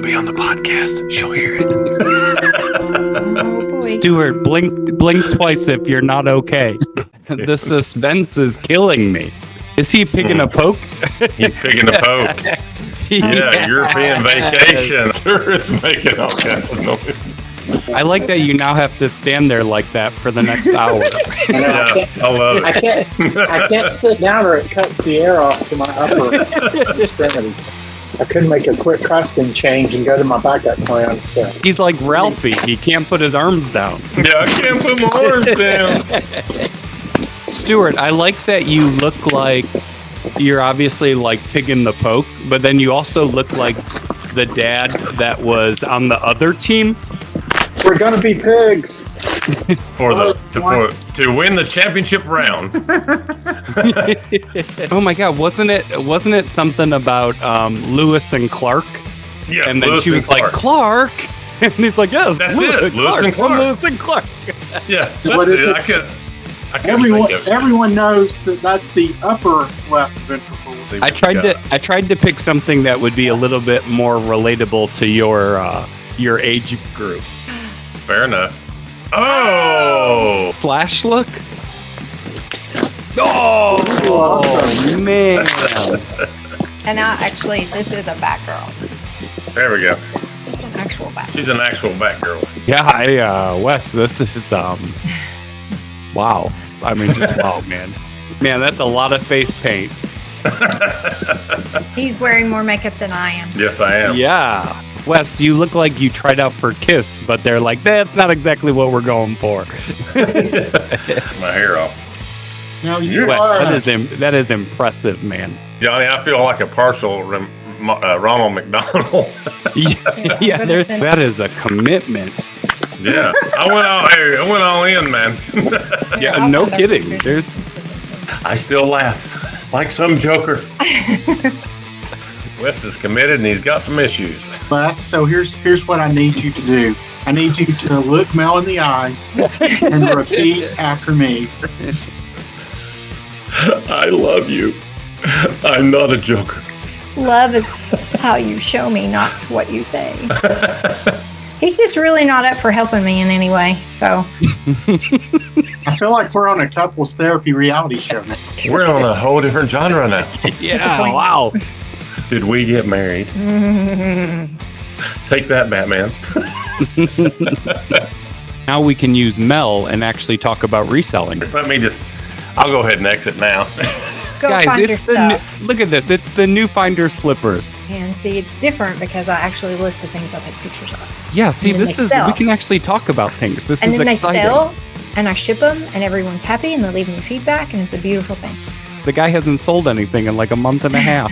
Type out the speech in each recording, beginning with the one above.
be on the podcast. She'll hear it. Oh, boy. Stewart, blink twice if you're not okay. The suspense is killing me. Is he picking a poke? He's picking a poke. Yeah, European vacation. Sure, it's making all kinds of noise. I like that you now have to stand there like that for the next hour. Yeah, I love it. I can't sit down or it cuts the air off to my upper extremity. I couldn't make a quick costume change and go to my backup plan. So. He's like Ralphie. He can't put his arms down. Yeah, I can't put my arms down. Stewart, I like that you look like you're obviously like picking the poke, but then you also look like the dad that was on the other team. We're gonna be pigs. To win the championship round. Oh my God, wasn't it something about Lewis and Clark? Yes, and then Lewis she was and like, Clark. And he's like, yes, That's it, Lewis and Clark. Lewis and Clark. Yeah, What that's is it. it? I couldn't think of it. Everyone knows that that's the upper left ventricle. I tried to pick something that would be a little bit more relatable to your age group. Fair enough. Oh! Slash look. Oh, man. And now, actually, this is a Batgirl. There we go. It's an actual Batgirl. She's an actual Batgirl. Yeah, Wes, this is wow. I mean, just wow, man. Man, that's a lot of face paint. He's wearing more makeup than I am. Yes, I am. Yeah. Wes, you look like you tried out for Kiss, but they're like, that's not exactly what we're going for. My hair off. Now Wes, that is impressive, man. Johnny, I feel like a partial Ronald McDonald. Yeah, that is a commitment. Yeah, I went all in, man. Yeah, no kidding. I still laugh like some joker. Wes is committed and he's got some issues. Wes, so here's what I need you to do. I need you to look Mel in the eyes and repeat after me. I love you. I'm not a joker. Love is how you show me, not what you say. He's just really not up for helping me in any way, so. I feel like we're on a couples therapy reality show next. We're on a whole different genre now. Yeah, wow. Did we get married? Take that, Batman. Now we can use Mel and actually talk about reselling. I'll go ahead and exit now. Go Guys, find your it's stuff. look at this. It's the new Finders Flippers. And see, it's different because I actually list the things I take pictures of. Yeah, see, And then this they is sell. we can actually talk about things. This And is then exciting. they sell, and I ship them, and everyone's happy, and they leave me feedback, and it's a beautiful thing. The guy hasn't sold anything in like a month and a half.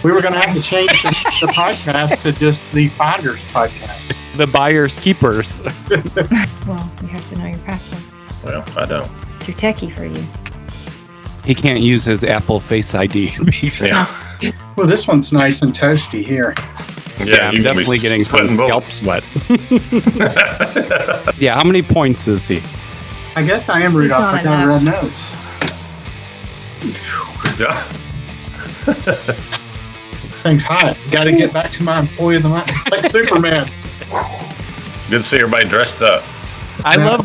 We were going to have to change the podcast to just the Finders podcast. The buyers keepers. Well, you have to know your password. Well, I don't. It's too techy for you. He can't use his Apple Face ID. Yeah. Well, this one's nice and toasty here. Yeah, I'm you can be definitely getting some sweating scalp bullets. sweat. Yeah, how many points is he? I guess I am Rudolph. not I got a red enough. nose. Thing's hot. Got to get back to my employee of the month. It's like Superman. Good to see everybody dressed up. I love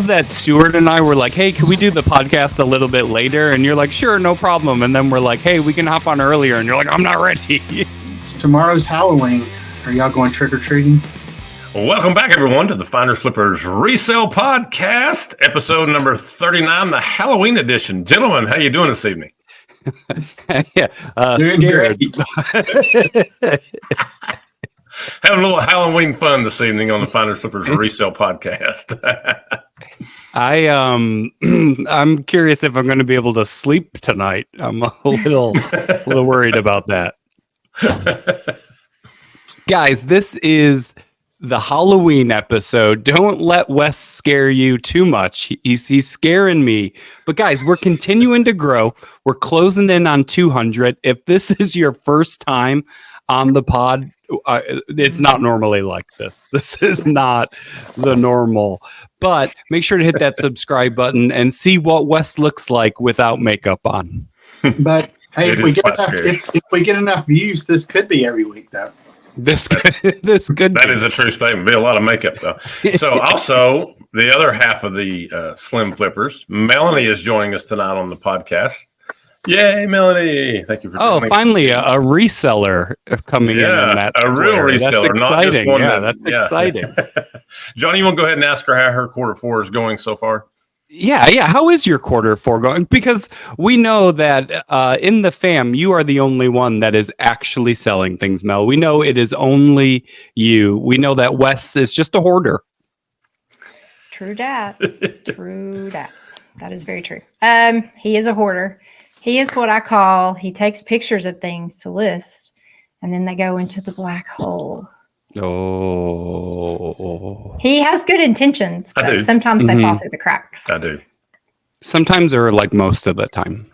that Stewart and I were like, hey, can we do the podcast a little bit later? And you're like, sure, no problem. And then we're like, hey, we can hop on earlier. And you're like, I'm not ready. Tomorrow's Halloween. Are y'all going trick-or-treating? Well, welcome back, everyone, to the Finders Flippers Resale Podcast, episode number 39, the Halloween edition. Gentlemen, how you doing this evening? Yeah, Doing scared. great. Having a little Halloween fun this evening on the Finders Flippers Resale Podcast. I'm curious if I'm going to be able to sleep tonight. I'm a little worried about that. Guys, this is the Halloween episode. Don't let Wes scare you too much. He's scaring me. But guys, we're continuing to grow. We're closing in on 200. If this is your first time on the pod, it's not normally like this. This is not the normal. But make sure to hit that subscribe button and see what Wes looks like without makeup on. But hey, It if we is get quite enough, scary. if we get enough views, this could be every week, though. This good. That is a true statement. Be a lot of makeup though. So also the other half of the Slim Flippers, Melanie is joining us tonight on the podcast. Yay, Melanie! Thank you for. Finally a reseller coming in on that. A real reseller. That's exciting. Not just one that's exciting. Johnny, you want to go ahead and ask her how her quarter 4 is going so far? Yeah. How is your quarter 4 going? Because we know that in the fam, you are the only one that is actually selling things, Mel. We know it is only you. We know that Wes is just a hoarder. True dat. True dat. That is very true. He is a hoarder. He is what I call, he takes pictures of things to list, and then they go into the black hole. Oh. He has good intentions, but sometimes they fall through the cracks. I do. Sometimes, or like most of the time.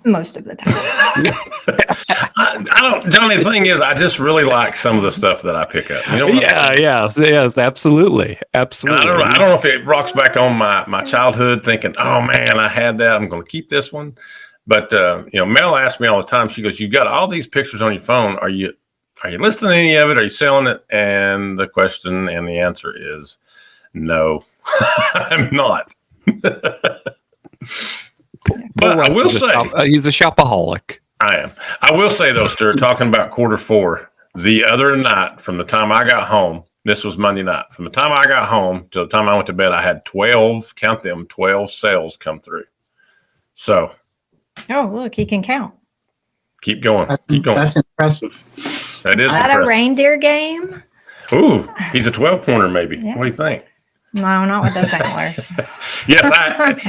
Most of the time. I don't, Johnny, the thing is, I just really like some of the stuff that I pick up. You know what I mean? Yes, absolutely. And I don't know if it rocks back on my childhood thinking, oh man, I had that. I'm going to keep this one. But, Mel asks me all the time, she goes, you've got all these pictures on your phone. Are you listing any of it? Are you selling it? And the question and the answer is no, I'm not. But I will say he's a shopaholic. I am. I will say though, Stewart, talking about quarter 4, the other night from the time I got home, this was Monday night, from the time I got home till the time I went to bed, I had 12 sales come through. So. Oh, look, he can count. Keep going. Keep going. That's impressive. That is impressive. A reindeer game? Ooh, he's a 12-pointer maybe. Yeah. What do you think? No, not with those antlers. Yes,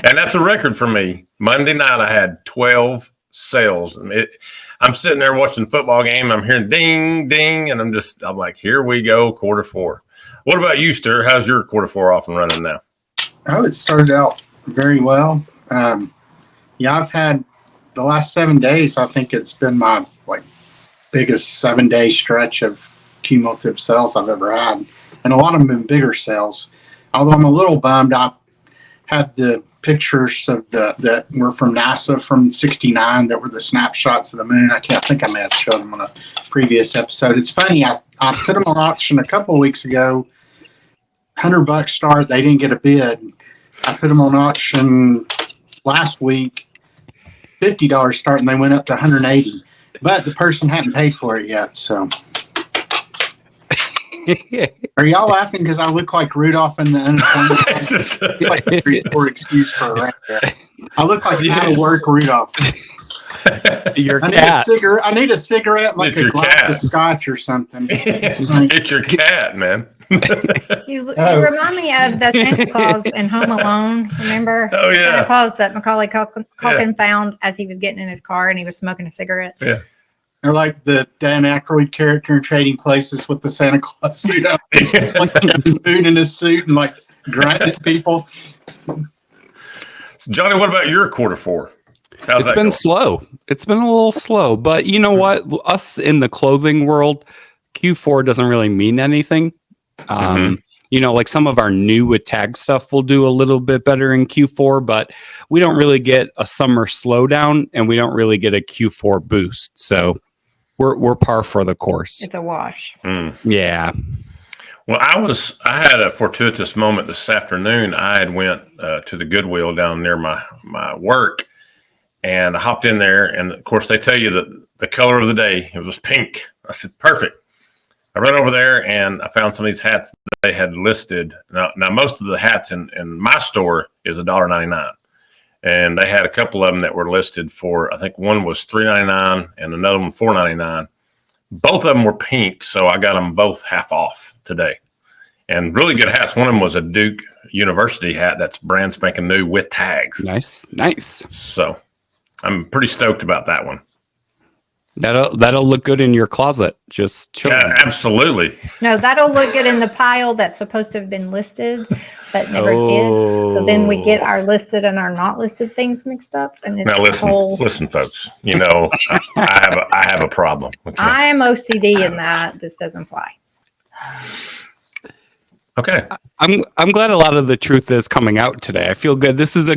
and that's a record for me. Monday night, I had 12 sales. I'm sitting there watching the football game. I'm hearing ding, ding, and I'm like, here we go, quarter 4. What about you, Stewart? How's your quarter 4 off and running now? Oh, it started out very well. I've had the last 7 days. I think it's been my biggest 7-day stretch of cumulative sales I've ever had, and a lot of them have been bigger sales. Although I'm a little bummed, I had the pictures of that were from NASA from '69 that were the snapshots of the moon. I think I may have showed them on a previous episode. It's funny, I put them on auction a couple of weeks ago. $100 start, they didn't get a bid. I put them on auction last week, $50 start, and they went up to $180. But the person hadn't paid for it yet, so. Are y'all laughing because I look like Rudolph in the unemployment? Like a report excuse for a reindeer. I look like out of work Rudolph. Your I need a cigarette, like a glass of scotch or something. It's your cat, man. You remind me of the Santa Claus in Home Alone. Remember? Oh yeah, Santa Claus that Macaulay Culkin found as he was getting in his car and he was smoking a cigarette. Yeah. Or like the Dan Aykroyd character in Trading Places with the Santa Claus suit on, like food in his suit and like grinding at people. So, Johnny, what about your quarter 4? It's been slow. It's been a little slow, but you know what? Us in the clothing world, Q4 doesn't really mean anything. Like some of our new with tag stuff will do a little bit better in Q4, but we don't really get a summer slowdown and we don't really get a Q4 boost. So we're par for the course. It's a wash. Yeah. Well, I had a fortuitous moment this afternoon. I had went to the Goodwill down near my work, and I hopped in there, and of course they tell you that the color of the day, it was pink. I said, perfect. I ran over there and I found some of these hats that they had listed. Now most of the hats in my store is $1.99. And they had a couple of them that were listed for, I think one was $3.99 and another one $4.99. Both of them were pink, so I got them both half off today. And really good hats. One of them was a Duke University hat that's brand spanking new with tags. Nice. So I'm pretty stoked about that one. That'll look good in your closet. Just chilling. Yeah, absolutely. No, that'll look good in the pile that's supposed to have been listed, but never did. So then we get our listed and our not listed things mixed up, and it's Now listen, folks. I have a problem. Okay? I am OCD in that. This doesn't fly. Okay. I'm glad a lot of the truth is coming out today. I feel good. This is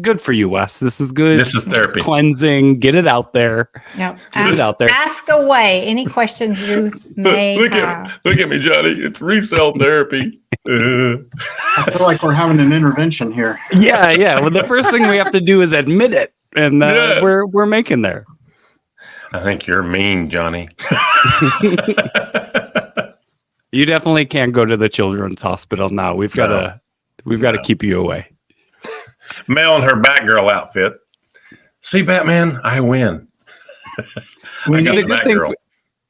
good for you, Wes. This is good. This is therapy. Cleansing. Get it out there. Yep. Get it out there. Ask away any questions you may have. Look at me, Johnny. It's resell therapy. I feel like we're having an intervention here. Yeah. Well, the first thing we have to do is admit it, and Yeah. we're making there. I think you're mean, Johnny. You definitely can't go to the children's hospital now. We've got to keep you away. Mel in her Batgirl outfit. See, Batman, I win. We I got need, the Batgirl.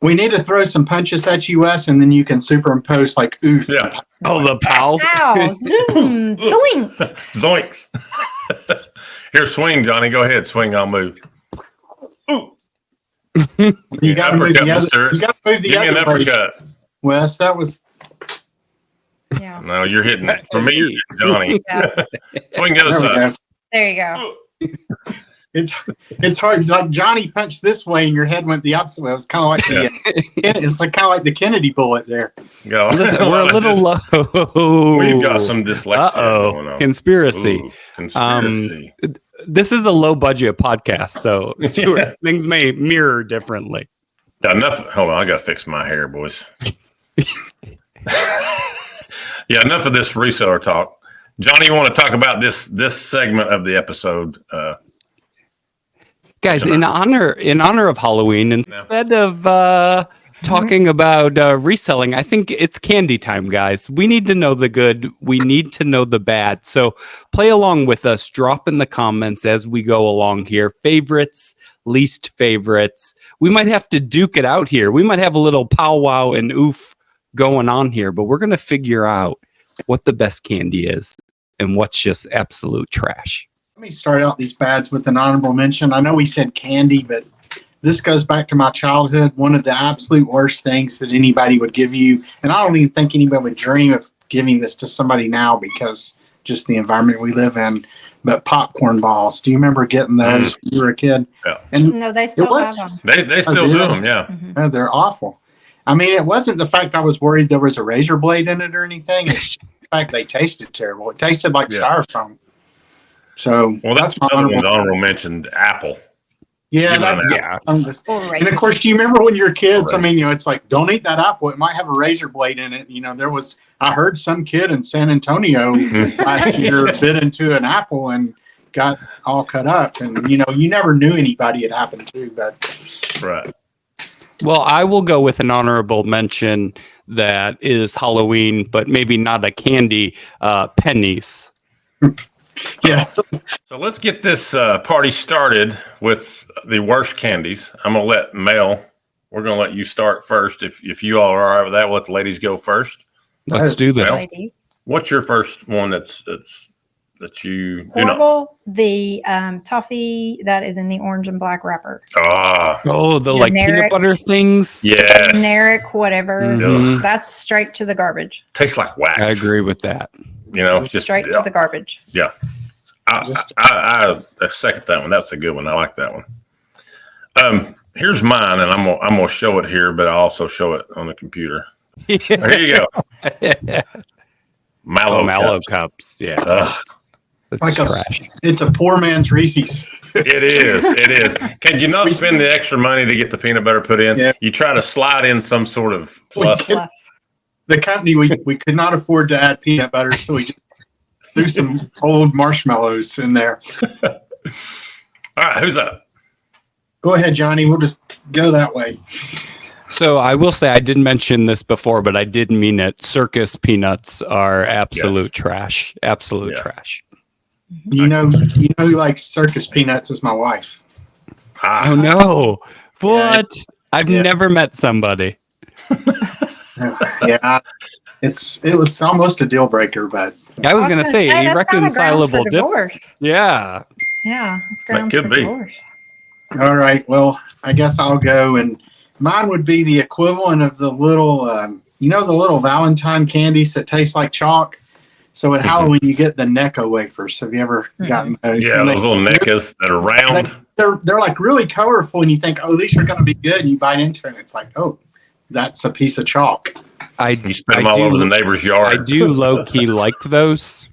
we need to throw some punches at you, Wes, and then you can superimpose like oof. Yeah. Oh, the pow. Ow! Zoom! Swing! Zoinks. Here, swing, Johnny. Go ahead. Swing. I'll move. Ooh. You got to move Uppercut, the other. mister. You got to move the Give me an other way, uppercut. Wes. That was Yeah. No, you're hitting it. For me, you're hitting Johnny. Yeah. Swing the other there we side. go. There you go. It's hard. Like Johnny punched this way, and your head went the opposite way. It was kind of like it's like kind of like the Kennedy bullet there. Go. Listen, we're a little low. We've got some dyslexia going on. Conspiracy. Ooh, conspiracy. This is a low budget podcast, so Stewart, things may mirror differently. Enough. Hold on. I got to fix my hair, boys. Yeah, enough of this reseller talk. Johnny, you want to talk about this segment of the episode? Guys, in honor of Halloween, instead of talking about reselling, I think it's candy time, guys. We need to know the good. We need to know the bad. So play along with us. Drop in the comments as we go along here. Favorites, least favorites. We might have to duke it out here. We might have a little powwow and oof going on here, but we're going to figure out what the best candy is and what's just absolute trash. Let me start out these bads with an honorable mention. I know we said candy, but this goes back to my childhood. One of the absolute worst things that anybody would give you, and I don't even think anybody would dream of giving this to somebody now because just the environment we live in, but popcorn balls. Do you remember getting those when you were a kid? Yeah. And No, they still have them. They still do them, yeah. Mhm. they're awful. I mean, it wasn't the fact I was worried there was a razor blade in it or anything. It's just the fact they tasted terrible. It tasted like styrofoam. So Well, that's my another one's honorable mentioned. Apple. Yeah, Yeah. and of course, do you remember when you're kids? I mean, it's like, don't eat that apple. It might have a razor blade in it. I heard some kid in San Antonio last year bit into an apple and got all cut up. And, you never knew anybody it happened to, but. Right. Well, I will go with an honorable mention that is Halloween, but maybe not a candy, pennies. Yeah. So let's get this party started with the worst candies. I'm going to let Mel, we're going to let you start first. If you all are all right with that, we'll let the ladies go first. Let's do this. Lady. What's your first one that you do not? Horrible. The toffee that is in the orange and black wrapper. Oh, the like peanut Generic. butter things. Yes. Generic, whatever. Mhm. That's straight to the garbage. Tastes like wax. I agree with that. Just Straight to the garbage. Yeah. I second that one. That's a good one. I like that one. Here's mine, and I'm gonna show it here, but I also show it on the computer. Here you go. Mallow cups. cups. Yeah. Ugh, That's Like a- trash. It's a poor man's Reese's. it is. It is. Can you not spend the extra money to get the peanut butter put in? Yeah. You try to slide in some sort of fluff. Fluff. The company, we could not afford to add peanut butter, so we just threw some old marshmallows in there. All right, who's up? Go ahead, Johnny. We'll just go that way. So I will say I did mention this before, but I did mean it. Circus peanuts are absolute trash. Absolute Yeah. trash. You know who likes circus peanuts is my wife. Oh no! What? I've Yeah. never met somebody. Yeah, it was almost a deal breaker, but I was gonna say that's not a grounds irreconcilable for difference. divorce. Yeah. Yeah, it's grounds could for be. divorce. all right. Well, I guess I'll go, and mine would be the equivalent of the little, the little Valentine candies that taste like chalk. So at Halloween, you get the Necco wafers. Have you ever gotten those? Yeah, And those little neckas that are round. they're like really colorful, and you think, oh, these are going to be good. And you bite into it, and it's like, oh, that's a piece of chalk. You spit them all over the neighbor's yard. I do low key like those.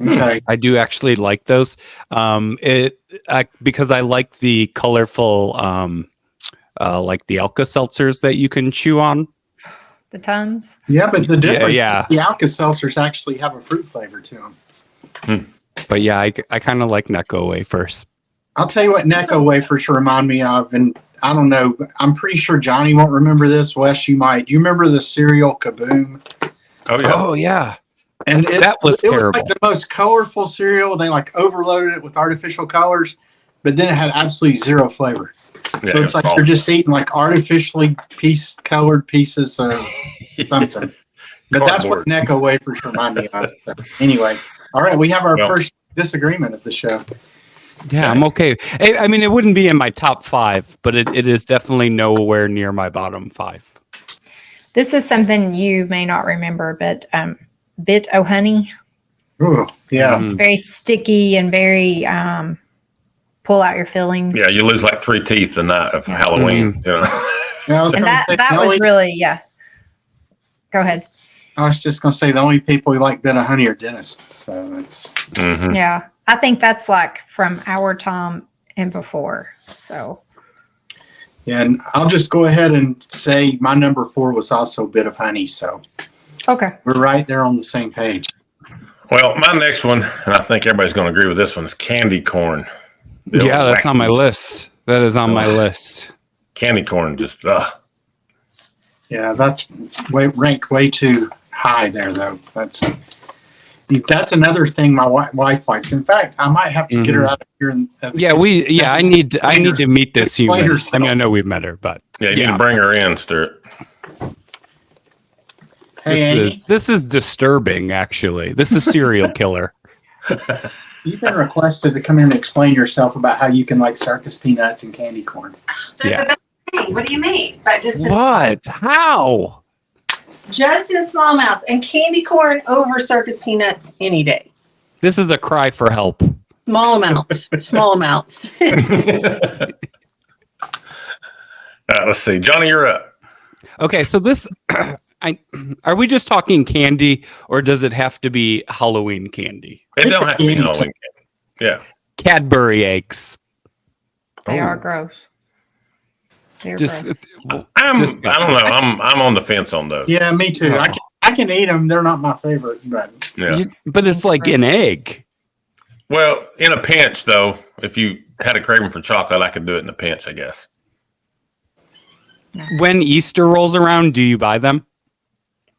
Okay. I do actually like those. Because I like the colorful, like the Alka-Seltzers that you can chew on. The Tums. Yeah, but the difference, yeah. the Alka-Seltzers actually have a fruit flavor to them. But yeah, I kind of like Necco wafers. I'll tell you what Necco wafers remind me of, and I don't know, I'm pretty sure Johnny won't remember this. Wes, you might. Do you remember the cereal Kaboom? Oh, yeah. Oh yeah. And that was terrible. It was like the most colorful cereal. They like overloaded it with artificial colors, but then it had absolutely zero flavor. Yeah, So it's like you're just eating like artificially colored pieces of something. But that's what Necco wafers remind me of. So anyway, all right, we have our first disagreement of the show. Yeah, I'm okay. I mean, it wouldn't be in my top 5, but it is definitely nowhere near my bottom 5. This is something you may not remember, but Bit O' Honey. Ooh, yeah. It's very sticky and very pull out your fillings. Yeah, you lose like 3 teeth the night of Halloween. You know? Yeah, I was And gonna say, that was really, yeah. Go ahead. I was just going to say the only people who like Bit of Honey are dentists. So that's. Yeah. I think that's like from our time and before. So. Yeah, and I'll just go ahead and say my number 4 was also Bit of Honey. So. Okay. We're right there on the same page. Well, my next one, and I think everybody's going to agree with this one, is candy corn. Yeah, that's on my list. That is on my list. Candy corn, just Yeah, that's ranked way too high there, though. That's another thing my wife likes. In fact, I might have to get her out of here. I need to meet this human. I mean, I know we've met her, but you need to bring her in, Stewart. Hey, this is disturbing. Actually, this is serial killer. You've been requested to come in and explain yourself about how you can like circus peanuts and candy corn. Yeah. What do you mean? But just What? How? Just in small amounts, and candy corn over circus peanuts any day. This is a cry for help. Small amounts. Small amounts. Let's see, Johnny, you're up. Okay, so this. Are we just talking candy, or does it have to be Halloween candy? It don't have to be Halloween candy. Yeah. Cadbury eggs. They are gross. They're Just, gross. I don't know. I'm on the fence on those. Yeah, me too. I can eat them. They're not my favorite, but Yeah. But it's like an egg. Well, in a pinch, though, if you had a craving for chocolate, I could do it in a pinch, I guess. When Easter rolls around, do you buy them?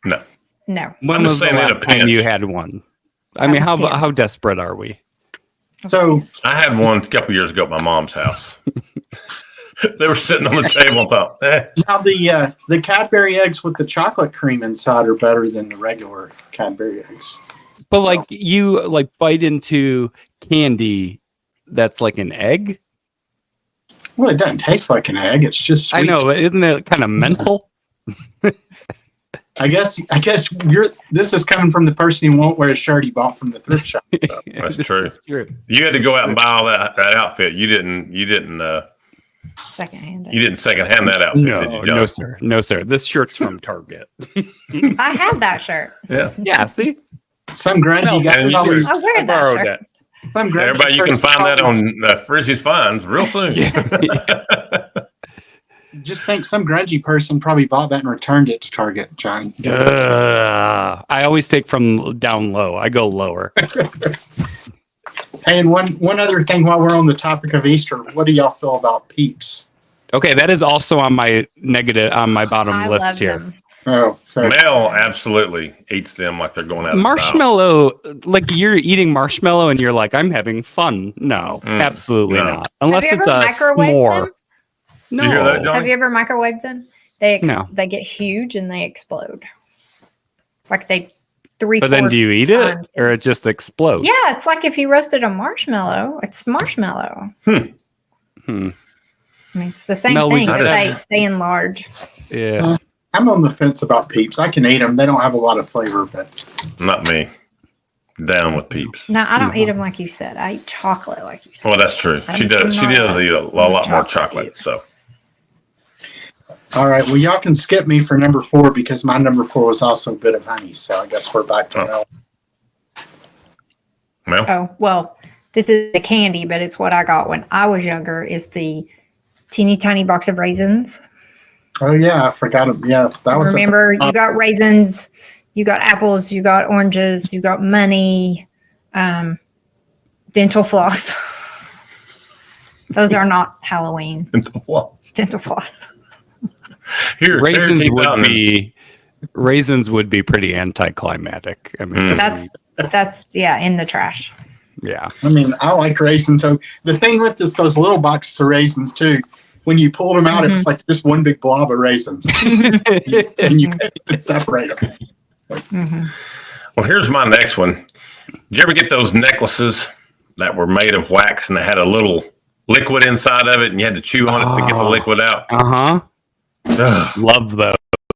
No. No. When I'm was just the saying in a last time pinch. you had one? I mean, how desperate are we? so I had one a couple years ago at my mom's house. They were sitting on the table and thought, now the Cadbury eggs with the chocolate cream inside are better than the regular Cadbury eggs. But like you like bite into candy that's like an egg. Well, it doesn't taste like an egg. It's just sweet. I know, but isn't it kind of mental? I guess this is coming from the person who won't wear a shirt he bought from the thrift shop. So. That's This true. is true. You had to go out and buy all that outfit. You didn't Secondhand. you didn't secondhand that outfit, did you, John? No, sir. No, sir. This shirt's from Target. I have that shirt. Yeah. Yeah, see? Some grungy guy. And Probably, I wear I that borrowed shirt. that. some grungy Everybody, you can person find that probably- on Frizzy's Finds real soon. Just think some grungy person probably bought that and returned it to Target, Johnny. I always take from down low. I go lower. Hey, and one other thing while we're on the topic of Easter, what do y'all feel about Peeps? Okay, that is also on my bottom I list love here. them. Oh, so Mel absolutely eats them like they're going out of style. Marshmallow, like you're eating marshmallow and you're like, I'm having fun. No, absolutely no. not. Unless Have you it's ever a microwaved s'more. them? No. You hear that, John? Have you ever microwaved them? No. They get huge and they explode. Like they 3 But then do you eat it times. or it just explodes? Yeah, it's like if you roasted a marshmallow. It's marshmallow. I mean, it's the same No, we thing, just- but they enlarge. Yeah. I'm on the fence about Peeps. I can eat them. They don't have a lot of flavor, but Not me. Down with Peeps. No, I don't eat them like you said. I eat chocolate like you said. Well, that's true. She I'm does. She not does eat a lot more chocolate chocolate. either. So All right. Well, y'all can skip me for number 4 because my number 4 was also a bit of honey. So I guess we're back to Mel. Well, Oh, well, this is a candy, but it's what I got when I was younger, is the teeny tiny box of raisins. Oh yeah, I forgot. Yeah, that was. Remember, you got raisins, you got apples, you got oranges, you got money, dental floss. Those are not Halloween. dental floss. Dental floss. Here, Raisins teeth would out and- be pretty anticlimactic. I mean, That's in the trash. yeah. I mean, I like raisins. So the thing with those little boxes of raisins too, when you pulled them out, it was like just one big blob of raisins, and you couldn't even separate them. Well, here's my next one. Did you ever get those necklaces that were made of wax and they had a little liquid inside of it, and you had to chew on it to get the liquid out? Uh-huh. Ugh. Love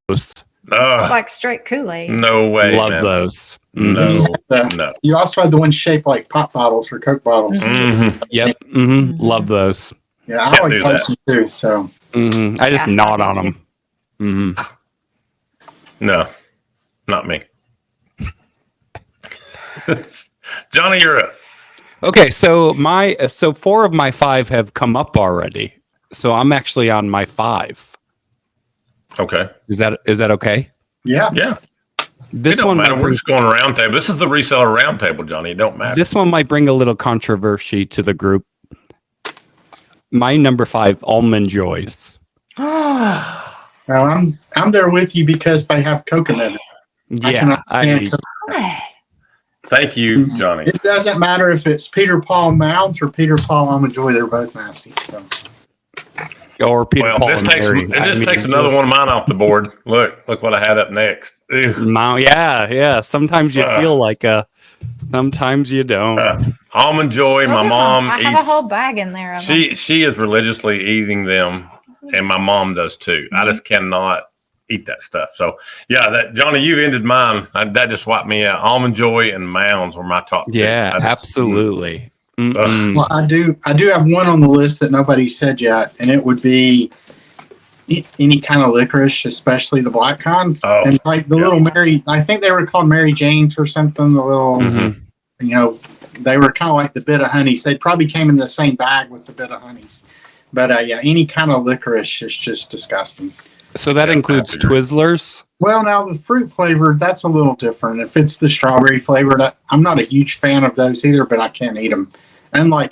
those. Ugh. Like straight Kool-Aid. No way. Love man. those. No. Mhm. No. You also had the one shaped like pop bottles or Coke bottles. Mhm. Yep. Mm-hmm. Love those. Yeah, I Can't always do liked that. them too. So Mm-hmm. I just Yeah, gnawed I on do them. Mm-hmm. No. Not me. Johnny, you're up. Okay, so 4 of my 5 have come up already. So I'm actually on my 5. Okay. Is that okay? yeah, Yeah. This It don't one matter. might We're bring, just going around table. This is the reseller round table, Johnny. It don't matter. this one might bring a little controversy to the group. My number 5, Almond Joys. well, I'm there with you because they have coconut. Yeah, Thank you, Johnny. It doesn't matter if it's Peter Paul Mounds or Peter Paul Almond Joy; they're both nasty. So or Peter Well, Paul this and takes Mary. takes another one of mine off the board. Look what I had up next. Ew. Yeah. Sometimes you feel like sometimes you don't. Almond Joy. Those My are mom I have a eats. whole bag in there of them. She is religiously eating them, and my mom does too. I just cannot eat that stuff. So yeah, that Johnny, you ended mine. That just wiped me out. Almond Joy and Mounds were my top two. Yeah, I just- absolutely. Ugh. well, I do have one on the list that nobody said yet, and it would be any kind of licorice, especially the black kind. Oh, And like the yeah. little Mary, I think they were called Mary Janes or something. The little, Mhm. they were kind of like the bit of honeys. They probably came in the same bag with the bit of honeys. But yeah, any kind of licorice is just disgusting. So that Yeah, includes I agree. Twizzlers. Well, now the fruit flavored, that's a little different. If it's the strawberry flavored, I'm not a huge fan of those either, but I can't eat them. And I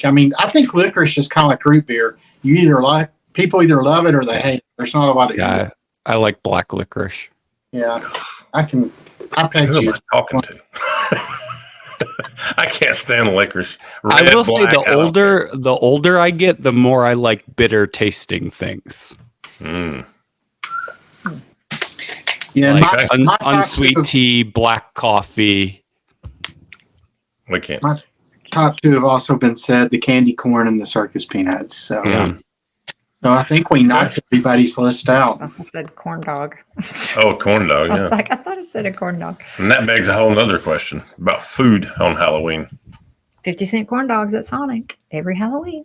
think licorice is kind of like root beer. People either love it or they hate it. There's not a lot of Yeah, I like black licorice. Yeah, I peg Who am you. I talking to? I can't stand licorice. I Red, will say black, I don't care. the older I get, the more I like bitter tasting things. Mm. Yeah, Like my top unsweet two- tea, black coffee. We can't. My top two have also been said: the candy corn and the circus peanuts. So, Yeah. so I think we knocked everybody's list out. I said corn dog. Oh, corn dog. I was Yeah. like, I thought I said a corn dog. And that begs a whole nother question about food on Halloween. 50-cent corn dogs at Sonic every Halloween.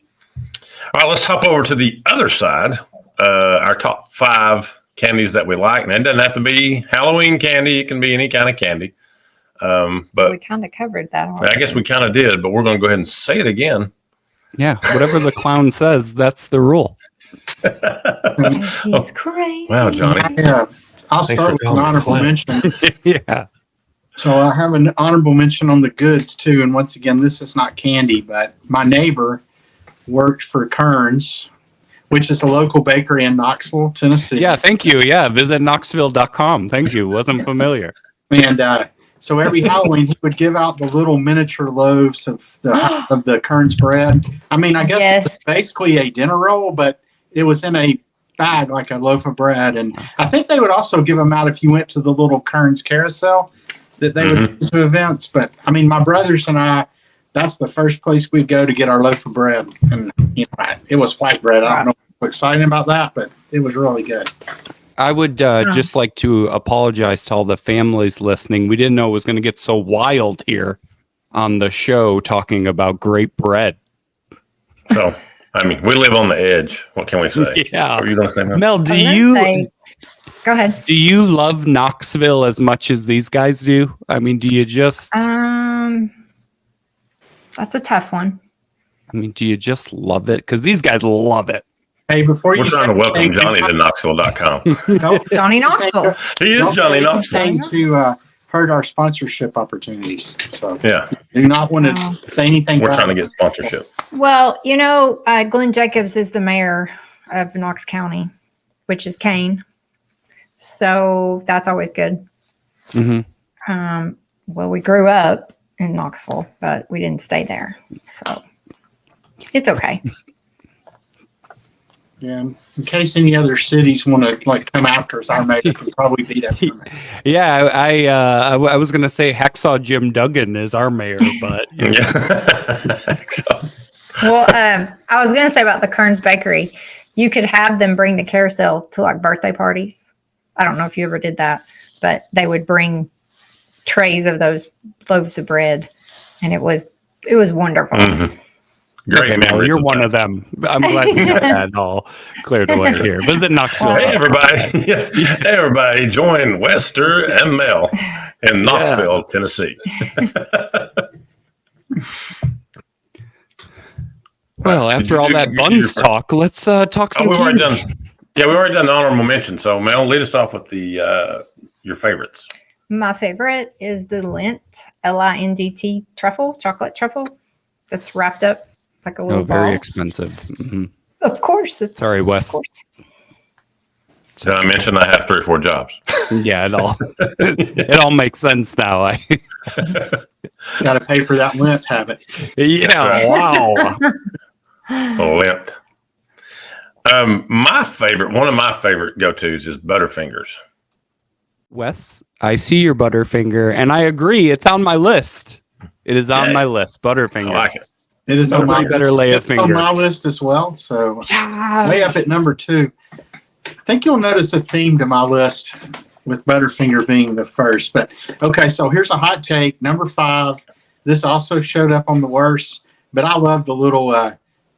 All right, let's hop over to the other side. Our top 5 candies that we like. And it doesn't have to be Halloween candy. It can be any kind of candy. But We kind of covered that. I guess we kind of did, but we're going to go ahead and say it again. Yeah, whatever the clown says, that's the rule. He's crazy. Wow, Johnny. Yeah, I'll Thanks start for with an calling me honorable Clint. mention. Yeah. So I have an honorable mention on the goods too. And once again, this is not candy, but my neighbor worked for Kern's, which is a local bakery in Knoxville, Tennessee. Yeah, thank you. Yeah, visit knoxville.com. Thank you. Wasn't familiar. And so every Halloween, he would give out the little miniature loaves of the Kern's bread. I mean, I guess Yes. it's basically a dinner roll, but it was in a bag like a loaf of bread. And I think they would also give them out if you went to the little Kern's carousel that they would do to events. But I mean, my brothers and I, that's the first place we'd go to get our loaf of bread. And it was white bread. I don't know what's exciting about that, but it was really good. I would just like to apologize to all the families listening. We didn't know it was going to get so wild here on the show talking about great bread. So I mean, we live on the edge. What can we say? Yeah. Are you going to say that? Mel, I was gonna say- go ahead. do you love Knoxville as much as these guys do? I mean, do you just That's a tough one. do you just love it? Because these guys love it. Hey, before We're you trying to say welcome anything, Johnny to Knoxville.com. don't Johnny Knoxville. He is don't Johnny say Knoxville. anything to hurt our sponsorship opportunities. So Yeah, do not want to say anything. we're bad. trying to get sponsorship. Well, Glenn Jacobs is the mayor of Knox County, which is Kane. So that's always good. Mm-hmm. Well, we grew up in Knoxville, but we didn't stay there. So it's okay. Yeah. In case any other cities want to come after us, our mayor can probably beat us. Yeah, I was gonna say Hacksaw Jim Duggan is our mayor, but Yeah. Well, I was going to say about the Kearns Bakery, you could have them bring the carousel to birthday parties. I don't know if you ever did that, but they would bring trays of those loaves of bread, and it was wonderful. Mhm. Great okay, Mel, memories you're of one that. of them. I'm glad we got that all cleared away here. But the Knoxville, Hey everybody! Hey everybody! Join Wester and Mel in Knoxville, Tennessee. well, after all that buns talk, let's talk some. We've already candy. done. Yeah, we already done honorable mention. So Mel, lead us off with the your favorites. My favorite is the Lindt truffle, chocolate truffle, that's wrapped up like a little Oh, very ball. expensive. Mm-hmm. Of course, it's Sorry, Wes. of course. Did I mention I have 3 or 4 jobs? Yeah, it all makes sense now. Got to pay for that Lent habit. Yeah, wow. Lint. One of my favorite go-tos is Butterfingers. Wes, I see your Butterfinger, and I agree. It's on my list. It is on Yay. my list. Butterfingers. I like it. It is on my Nobody better lay a it's on finger. my list as well. So Yeah. way up at number 2. I think you'll notice a theme to my list with Butterfinger being the first. But okay, so here's a hot take. Number 5. This also showed up on the worst, but I love the little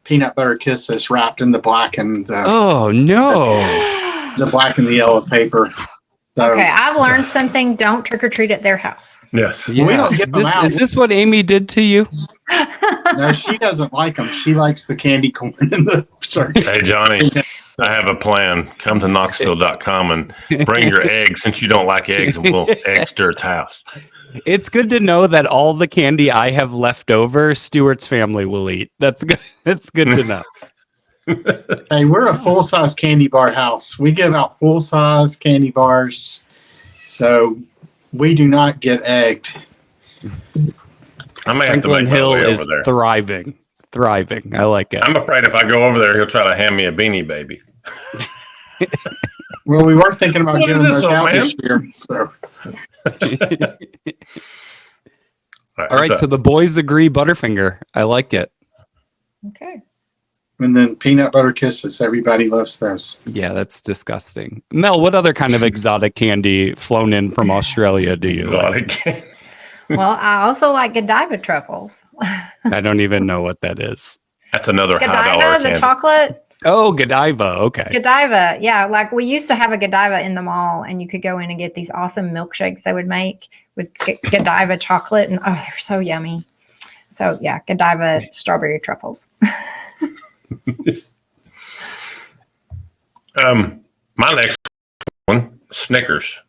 peanut butter kisses wrapped in the black and Oh no. the black and the yellow paper. So, Okay, I've learned something. Don't trick or treat at their house. Yes. Yeah. we don't give them out. Is this what Amy did to you? No, she doesn't like them. She likes the candy corn in the circuit. Hey Johnny, I have a plan. Come to Knoxville.com and bring your eggs. Since you don't like eggs, and we'll egg Stewart's house. It's good to know that all the candy I have left over, Stewart's family will eat. That's good. That's good to know. Hey, we're a full-size candy bar house. We give out full-size candy bars, so we do not get egged. I may have to Franklin make my Hill way is over there. thriving. Thriving. I like it. I'm afraid if I go over there, he'll try to hand me a Beanie Baby. Well, we were thinking about What giving is this, those old out man? this year. So All right, so the boys agree Butterfinger. I like it. Okay. and then peanut butter kisses. Everybody loves those. Yeah, that's disgusting. Mel, what other kind of exotic candy flown in from Australia do you like? exotic. Well, I also like Godiva truffles. I don't even know what that is. That's another high dollar Godiva, the candy. chocolate. Oh, Godiva. Okay. Godiva, yeah. Like we used to have a Godiva in the mall, and you could go in and get these awesome milkshakes they would make with Godiva chocolate, and oh, they were so yummy. So yeah, Godiva strawberry truffles. My next one, Snickers.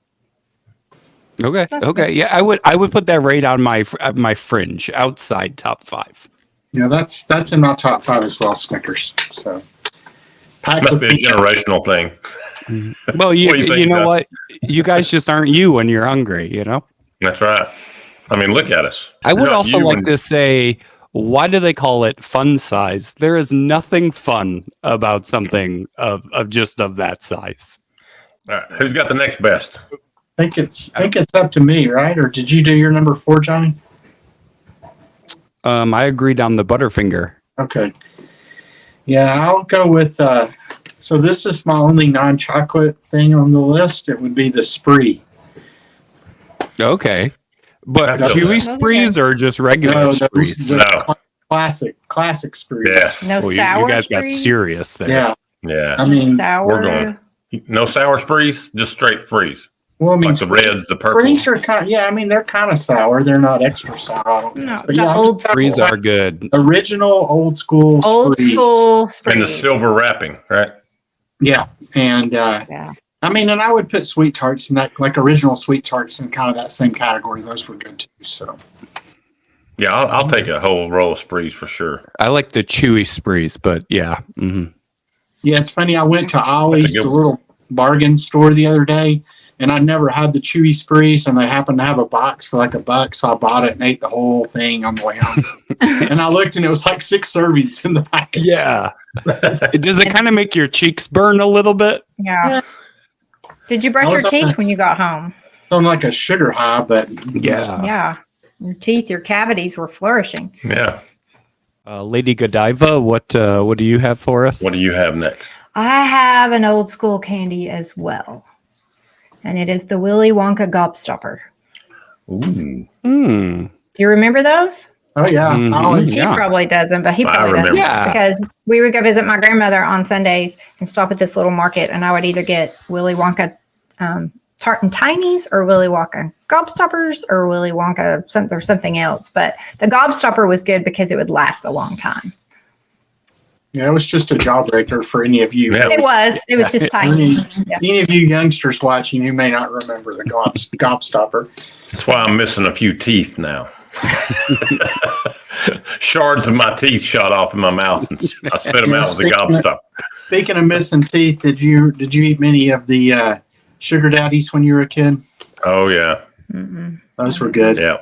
Okay. That's Okay. good. Yeah, I would put that right on my fringe, outside top 5. Yeah, that's in my top 5 as well. Snickers. So packed Must with be a peanut- generational thing. Well, you What do you think, you know Jeff? what? You guys just aren't you when you're hungry, you know? That's right. I mean, look at us. I We're would not also you like when- to say, why do they call it fun size? There is nothing fun about something of that size. All right, who's got the next best? think it's up to me, right? Or did you do your number 4, Johnny? I agreed on the Butterfinger. Okay. Yeah, I'll go with so this is my only non-chocolate thing on the list. It would be the Spree. Okay. But That's chewy okay. sprees or just regular No, sprees? No. classic Sprees. Yeah. No Well, sour. you guys got Sprees? serious there. Yeah. Yeah. I mean, sour. we're going. No sour sprees, just straight freeze. well, I mean, Like the reds, the purples. Sprees are kind. Yeah, I mean, they're kind of sour. They're not extra sour. I don't No, guess. But the yeah, old Freeze are good. original old school. Old Sprees. school And the Sprees. silver wrapping, right? Yeah, and Yeah. I mean, and I would put sweet tarts in that, like original sweet tarts, in kind of that same category. Those were good too. So Yeah, I'll take a whole roll of sprees for sure. I like the chewy sprees, but yeah. yeah, it's funny. I went to Ollie's, good the one. little bargain store, the other day, and I never had the chewy sprees, and they happened to have a box for like $1, so I bought it and ate the whole thing on the way home. And I looked, and it was like 6 servings in the package. Yeah. Does it kind of make your cheeks burn a little bit? Yeah. Did you brush I was your on teeth the- when you got home? On like a sugar high, but Yeah. Yeah. Your teeth, your cavities were flourishing. Yeah. Lady Godiva, what do you have for us? What do you have next? I have an old school candy as well. And it is the Willy Wonka Gobstopper. Ooh. Hmm. Do you remember those? oh yeah, Mhm. Ollie's. He Yeah. probably doesn't, but he I probably doesn't. remember. Yeah. Because we would go visit my grandmother on Sundays and stop at this little market, and I would either get Willy Wonka Tart and Tinies or Willy Wonka Gobstoppers or Willy Wonka something else. But the Gobstopper was good because it would last a long time. Yeah, it was just a jawbreaker for any of you. Yeah. It was just tiny. Yeah. Any of you youngsters watching, you may not remember the gobstopper. That's why I'm missing a few teeth now. Shards of my teeth shot off in my mouth, and I spit them out with a gobstopper. Speaking of missing teeth, did you eat many of the sugar daddies when you were a kid? Oh yeah, Mm-mm. Those were good. yeah.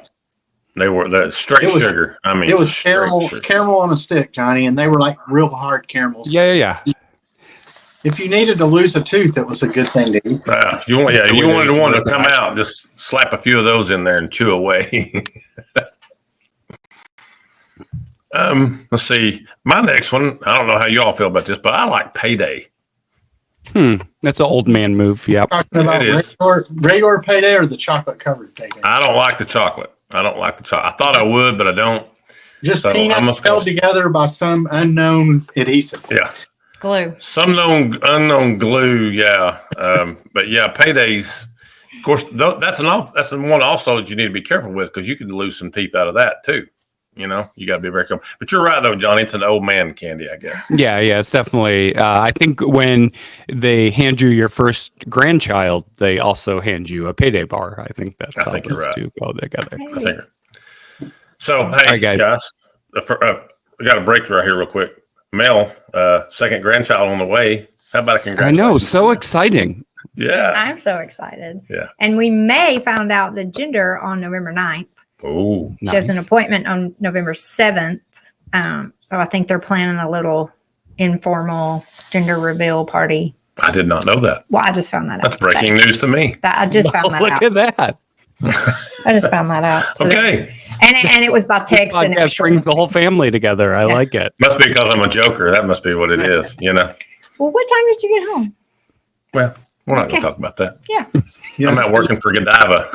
They were the straight It was- sugar. I mean, It was straight sugar. caramel on a stick, Johnny, and they were like real hard caramels. Yeah. If you needed to lose a tooth, it was a good thing to eat. You wanted one to Way come back. out, just slap a few of those in there and chew away. Let's see. My next one, I don't know how you all feel about this, but I like Payday. That's an old man move. Yep. Talking about It is. regular payday or the chocolate covered payday? I don't like the chocolate. I thought I would, but I don't. Just so I'm peanuts just held gonna- together by some unknown adhesive. Yeah. Glue. Some unknown glue, yeah. But yeah, Paydays. Of course, that's one also that you need to be careful with because you could lose some teeth out of that too. You know, you got to be very careful. But you're right though, Johnny. It's an old man candy, I guess. Yeah, it's definitely. I think when they hand you your first grandchild, they also hand you a payday bar. I think that's I how think you're those right. two go together. I think. So, hey, right, guys. we got a break right here, real quick. Mel, second grandchild on the way. How about a I congratulations? know, so exciting. Yeah. I'm so excited. Yeah. And we may find out the gender on November 9th. Oh, She has an Nice. appointment on November 7th. So I think they're planning a little informal gender reveal party. I did not know that. Well, I just found that That's out. breaking today. news to me. I just found that Look out. at that. I just found that out. So Okay. and it was by This text. And it was podcast brings the whole family together. I Yeah. like it. Must be because I'm a joker. That must be what it is. You know. Well, what time did you get home? Well, we're not Okay. going to talk about that. Yeah. Yes. I'm not working for Godiva.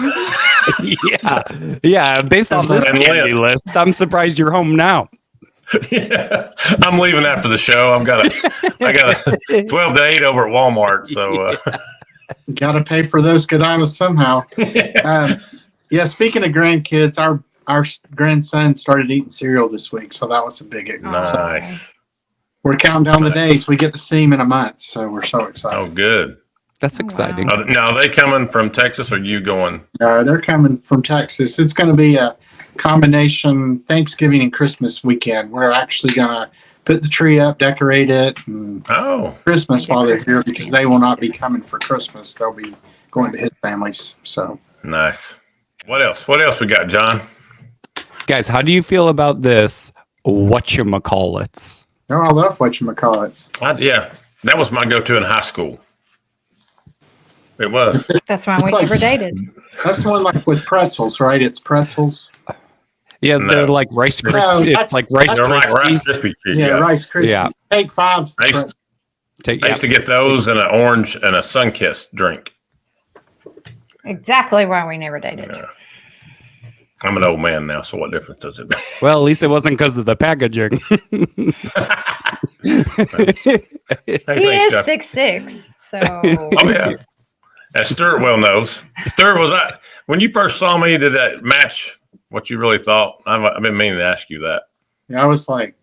Yeah. Based on this And candy lit. list, I'm surprised you're home now. Yeah. I'm leaving after the show. I got a 12 to 8 over at Walmart. So Got to pay for those Godivas somehow. Yeah, speaking of grandkids, our grandson started eating cereal this week, so that was a big so nice. we're counting down the days. We get to see him in a month, so we're so excited. Oh, good. That's Oh, exciting. wow. Now, are they coming from Texas or you going? They're coming from Texas. It's going to be a combination Thanksgiving and Christmas weekend. We're actually going to put the tree up, decorate it, and Oh, Christmas while they're here because they will not be coming for Christmas. They'll be going to his family's. So nice. What else? What else we got, John? Guys, how do you feel about this? Whatchamacallits? oh, I love whatchamacallits. Yeah, that was my go-to in high school. It was. That's why It's we like- never dated. That's the one like with pretzels, right? It's pretzels. Yeah, No. they're like Rice No, Krispies. that's- It's like Rice They're like Rice Krispies. Krispie treats. Yeah, Yeah. Rice Krispies. Yeah. Take 5. I used- I used to get those in an orange and a Sunkist drink. Exactly why we never dated. Yeah. I'm an old man now, so what difference does it make? Well, at least it wasn't because of the packaging. He Thanks, is Jeff. 6'6", so Oh yeah, as Stewart well knows. Stewart, was that when you first saw me? Did that match what you really thought? I've been meaning to ask you that. Yeah, I was like,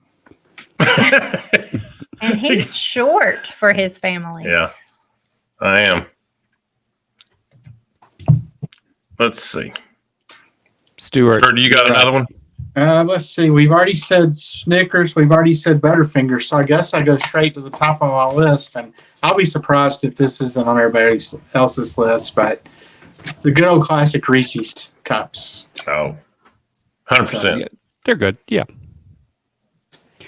and he's short for his family. Yeah, I am. Let's see. Stewart, Stewart, do you got you're up. another one? let's see. We've already said Snickers. We've already said Butterfingers. So I guess I go straight to the top of my list. And I'll be surprised if this isn't on everybody else's list. But the good old classic Reese's cups. Oh, 100%. Yeah, they're good. Yeah.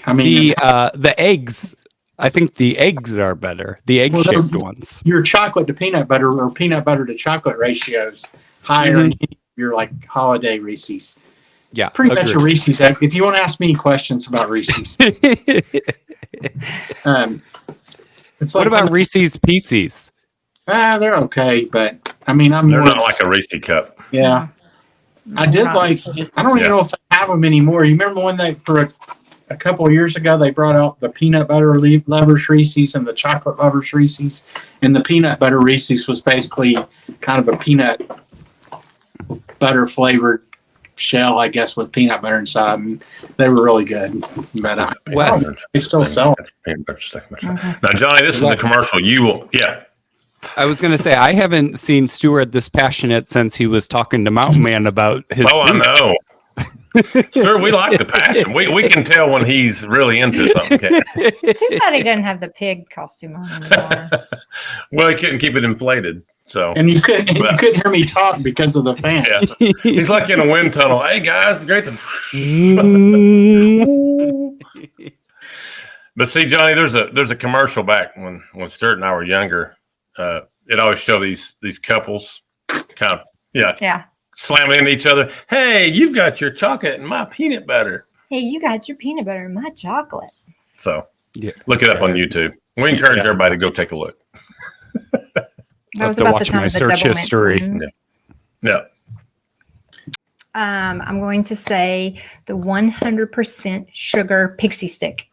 I mean, The eggs. I think the eggs are better. The egg-shaped those- ones. your chocolate to peanut butter or peanut butter to chocolate ratios higher Mhm. than your like holiday Reese's. Yeah. Pretty much a agreed. Reese's. If you want to ask me questions about Reese's, it's What like about Reese's Pieces? they're okay, but I mean, I'm They're more not like a Reese cup. yeah. I did Not- like. I don't even know if they have them anymore. You remember when they for a couple of years ago they brought out the peanut butter lovers Reese's and the chocolate lovers Reese's, and the peanut butter Reese's was basically kind of a peanut butter flavored shell, I guess, with peanut butter inside, and they were really good. But Wes. they still sell them. Okay. Now, Johnny, this is a Wes. commercial. You will, yeah. I was going to say, I haven't seen Stewart this passionate since he was talking to Mountain Man about his. Oh, I know. Sir, we like the passion. We can tell when he's really into something. can't we? Too bad he doesn't have the pig costume on anymore. Well, he couldn't keep it inflated. So And you couldn't hear me talk because of the fans. yeah. He's like in a wind tunnel. Hey, guys, it's great to. But see, Johnny, there's a commercial back when Stewart and I were younger. It always show these couples kind of Yeah. slamming into each other. Hey, you've got your chocolate and my peanut butter. Hey, you got your peanut butter and my chocolate. So Yeah. look it up on YouTube. We encourage everybody to go take a look. That was to about watch the time my of the search double mint history. twins. Yeah. I'm going to say the 100% sugar pixie stick.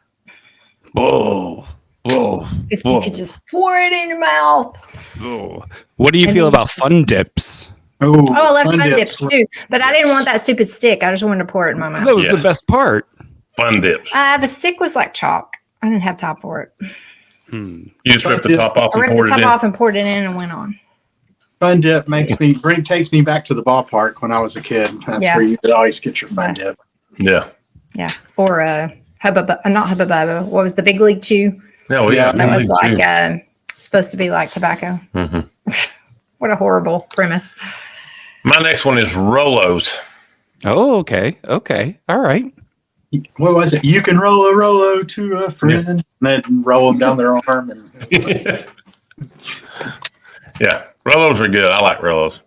Whoa. Whoa. Because Whoa. you could just pour it in your mouth. Whoa. What do you And feel then- about Fun Dips? Oh, I love Fun fun Dips. dips too. But I didn't want that stupid stick. I just wanted to pour it in my mouth. That was the Yes. best part. Fun dips. The stick was like chalk. I didn't have top for it. Hmm. You just ripped the top off I and ripped the poured it top in. off and poured it in and went on. Fun dip takes me back to the ballpark when I was a kid. That's Yeah. where you could always get your fun dip. Yeah. Yeah. Or not Hubba Bubba. What was the Big League Chew? No, Yeah. That was like supposed to be like tobacco. Mhm. What a horrible premise. My next one is Rolos. Oh, okay. Okay. All right. What was it? You can roll a Rolo to a friend, and then roll them down their arm. And Yeah. Rolos are good. I like Rolos.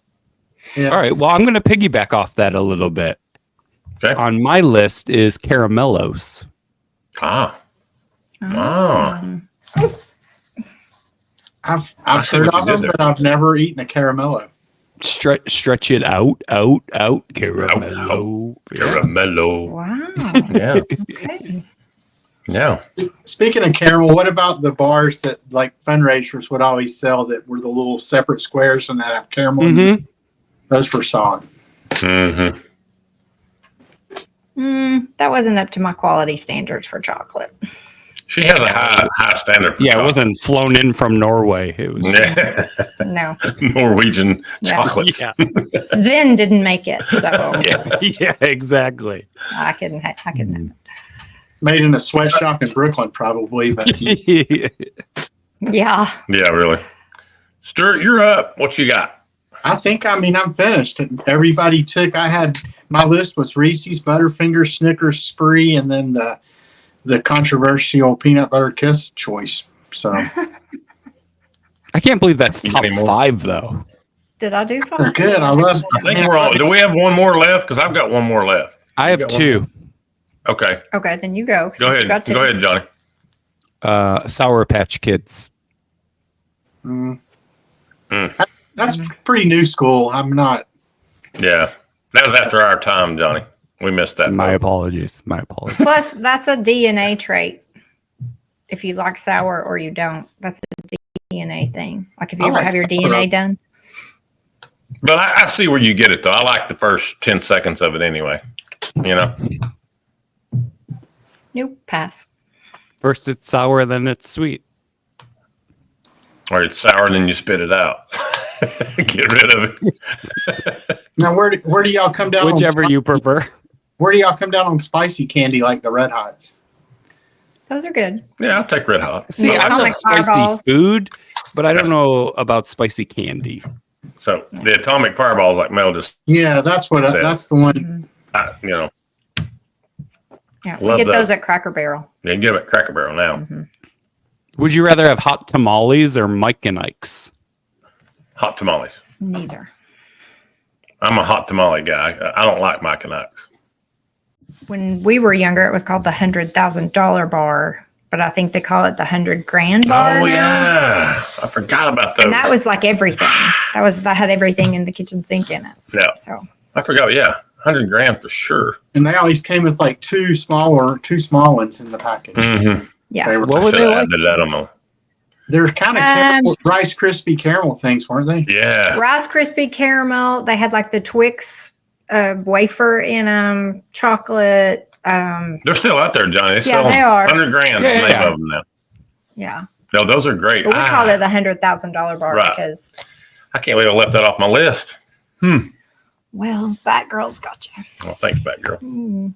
Yeah. All right. Well, I'm going to piggyback off that a little bit. Okay. On my list is Caramellos. Ah. Oh. I've see heard what you of did them, there. but I've never eaten a caramello. Stretch it out. Caramello. Caramello. Wow. Yeah. Okay. Yeah. Speaking of caramel, what about the bars that like fundraisers would always sell that were the little separate squares and that have caramel? in them? Mm-hmm. Those were solid. Mm-hmm. That wasn't up to my quality standards for chocolate. She has a high standard for Yeah, it chocolate. wasn't flown in from Norway. It was. Yeah. No. Norwegian Yeah. chocolate. Yeah. Sven didn't make it, so Yeah, exactly. I couldn't have it. Made in a sweatshop in Brooklyn, probably. But Yeah. Yeah, really. Stewart, you're up. What you got? I'm finished. Everybody took. My list was Reese's, Butterfinger, Snickers, Spree, and then the controversial peanut butter kiss choice. So I can't believe that's top Any more? 5, though. Did I do they're fine? good. I love. I think we're all. Do we have one more left? Because I've got one more left. I have got one 2. Okay. Okay, then you go. 'cause Go I ahead. forgot to. Go ahead, Johnny. Sour Patch Kids. That's pretty new school. I'm not. Yeah. That was after our time, Johnny. We missed that. My boat. apologies. My apologies. Plus, that's a DNA trait. If you like sour or you don't, that's a DNA thing. Like if you I ever like have your sour. DNA done. But I see where you get it, though. I like the first 10 seconds of it anyway. You know? Nope, pass. First it's sour, then it's sweet. Or it's sour and then you spit it out. Get rid of it. Now, where do y'all come down? Whichever you prefer. Where do y'all come down on spicy candy like the Red Hots? Those are good. Yeah, I'll take Red Hot. See, I Atomic love spicy Fireballs. food, but I don't know about spicy candy. So the Atomic Fireballs, like Mel just, Yeah, that's what. Said. That's the one. you know, Yeah, we Love get those. those at Cracker Barrel. you give it Cracker Barrel now. Would you rather have hot tamales or Mike and Ike's? Hot tamales. Neither. I'm a hot tamale guy. I don't like Mike and Ike's. When we were younger, it was called the $100,000 bar, but I think they call it the $100,000 bar. Oh, now. yeah. I forgot about those. And that was like everything. That had everything in the kitchen sink in it. Yeah. So I forgot. Yeah. 100 grand for sure. And they always came with like two small ones in the package. Mm-hmm. yeah, They were, What I were should they have like? added that on my. they're kind of Rice Krispie caramel things, weren't they? Yeah. Rice Krispie caramel. They had like the Twix wafer in chocolate. They're still out there, Johnny. They Yeah, sell they are. 100 grand Yeah, is the name yeah. of them now. Yeah, No, those are great. but we call it the $100,000 bar Right. because I can't believe I left that off my list. well, Fat Girl's got you. Well, thanks, Batgirl. Mm.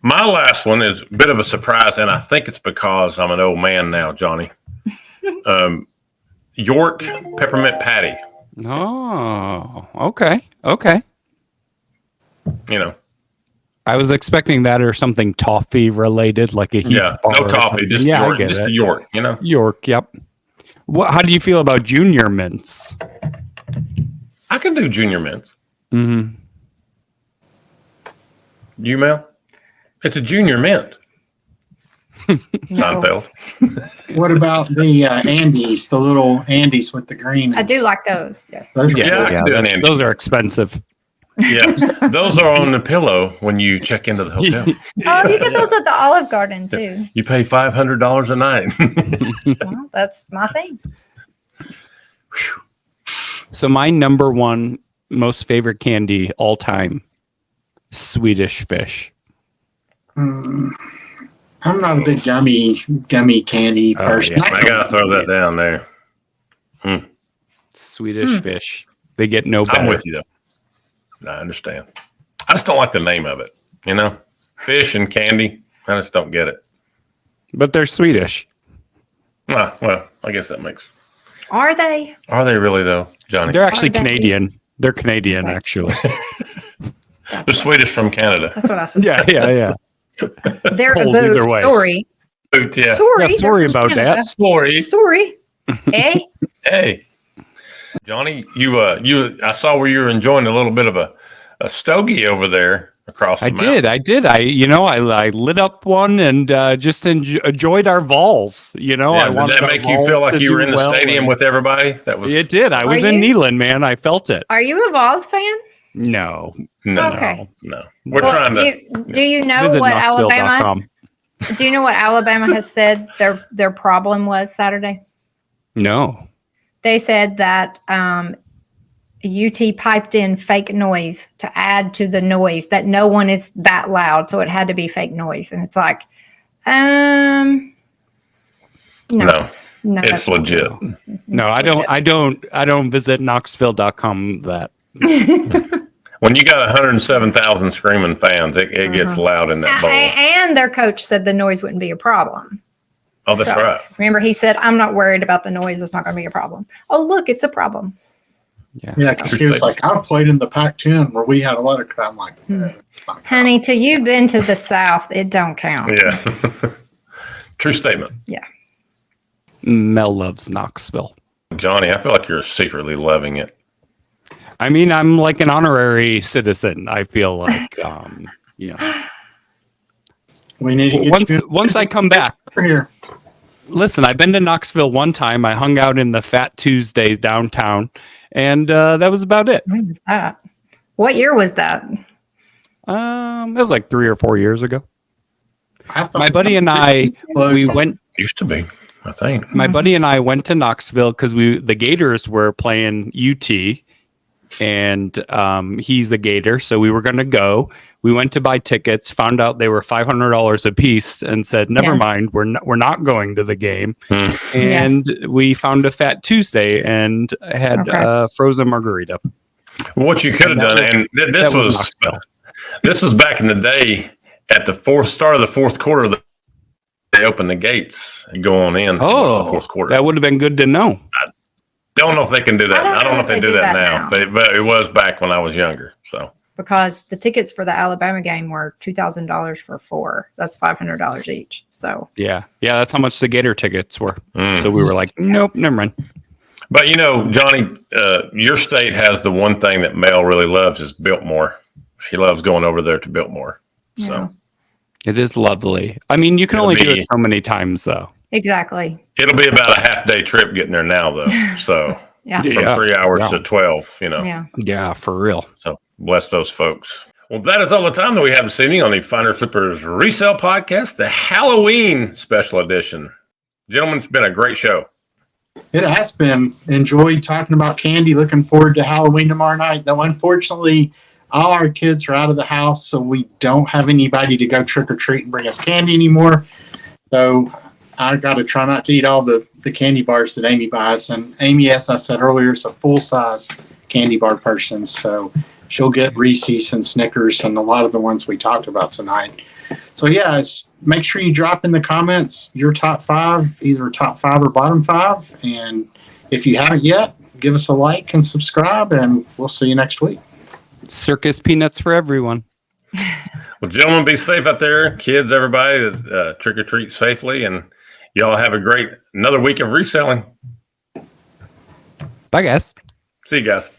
My last one is a bit of a surprise, and I think it's because I'm an old man now, Johnny. York peppermint patty. Oh, okay. Okay. You know, I was expecting that or something toffee related, like a Heath yeah, bar no or coffee, something. just yeah, York, I get just it. York. You know, York, yep. How do you feel about junior mints? I can do junior mints. Mm-hmm. You, Mel? It's a junior mint. No. Seinfeld. What about the Andes, the little Andes with the green? I do like those. Yes. Those. Are Yeah, I good. can do an Andes. Those are expensive. Yeah, those are on the pillow when you check into the hotel. Oh, you get those at the Olive Garden too. You pay $500 a night. Well, that's my thing. So my number one most favorite candy all time, Swedish fish. I'm not a big gummy candy Oh, person. yeah. I gotta throw that down there. Swedish fish. They get no better. I'm with you though. I understand. I just don't like the name of it. You know, fish and candy. I just don't get it. But they're Swedish. Ah, well, I guess that makes. Are they? Are they really though, Johnny? They're actually Are they? Canadian. They're Canadian, Okay. actually. They're Swedish from Canada. That's what I said. yeah. They're Cold a either boot. way. Sorry. Yeah. Sorry. Yeah, sorry they're from about that. Canada. Sorry. Sorry. Eh? Hey, Johnny, you. I saw where you were enjoying a little bit of a stogie over there across the I did. I lit up one and just enjoyed our Vols. You know, Yeah, I did wanted that our make you Vols feel like to you were do in the well, stadium and with everybody? That was. it did. I was in you? Neyland, man. I felt it. Are you a Vols fan? No. No, Okay. no. We're Well, trying to. do you know Visit what Alabama? Knoxville.com. Do you know what Alabama has said their problem was Saturday? No. They said that UT piped in fake noise to add to the noise, that no one is that loud, so it had to be fake noise. And it's like, no, No, it's that's not legit. true. No, It's I don't visit Knoxville.com that. When you got 107,000 screaming fans, it gets loud in that bowl. And their coach said the noise wouldn't be a problem. Oh, that's So, right. Remember, he said, I'm not worried about the noise. It's not going to be a problem. Oh, look, it's a problem. Yeah, because he was like, I've played in the Pac-10 where we had a lot of crowd. I'm like, it's not Honey, till you've been to the South, it don't count. Yeah. True statement. Yeah. Mel loves Knoxville. Johnny, I feel like you're secretly loving it. I mean, I'm like an honorary citizen. I feel like, you know. We need to get Once I come back, over here. listen, I've been to Knoxville one time. I hung out in the Fat Tuesdays downtown, and that was about it. When was that? What year was that? It was like 3 or 4 years ago. I thought My buddy and I, we went. Used to be, I think. My buddy and I went to Knoxville because the Gators were playing UT, and he's the Gator, so we were going to go. We went to buy tickets, found out they were $500 a piece, and said, "Never mind, we're not going to the game." And we found a Fat Tuesday and had a frozen margarita. Well, what you could have done, and this was Knoxville. this was back in the day at the start of the fourth quarter. They open the gates and go on in. Oh, the fourth quarter. That would have been good to know. Don't know if they can do that. I don't know if they do that now, now. but it was back when I was younger. So Because the tickets for the Alabama game were $2,000 for 4. That's $500 each. So Yeah, that's how much the Gator tickets were. So we were like, nope, never mind. But Johnny, your state has the one thing that Mel really loves is Biltmore. She loves going over there to Biltmore. Yeah. So It is lovely. I mean, you can only do it so many times, though. exactly. it'll be about a half-day trip getting there now, though. So Yeah. from 3 hours to 12, Yeah. Yeah, for real. So bless those folks. Well, that is all the time that we have this evening on the Finder Flippers Resale Podcast, the Halloween special edition. Gentlemen, it's been a great show. It has been. Enjoyed talking about candy. Looking forward to Halloween tomorrow night. Though, unfortunately, all our kids are out of the house, so we don't have anybody to go trick or treat and bring us candy anymore. So I got to try not to eat all the candy bars that Amy buys. And Amy, as I said earlier, is a full-size candy bar person. So she'll get Reese's and Snickers and a lot of the ones we talked about tonight. So, make sure you drop in the comments your top 5, either top 5 or bottom 5. And if you haven't yet, give us a like and subscribe, and we'll see you next week. Circus peanuts for everyone. Well, gentlemen, be safe out there. Kids, everybody, trick or treat safely. And y'all have a great another week of reselling. Bye, guys. See you guys.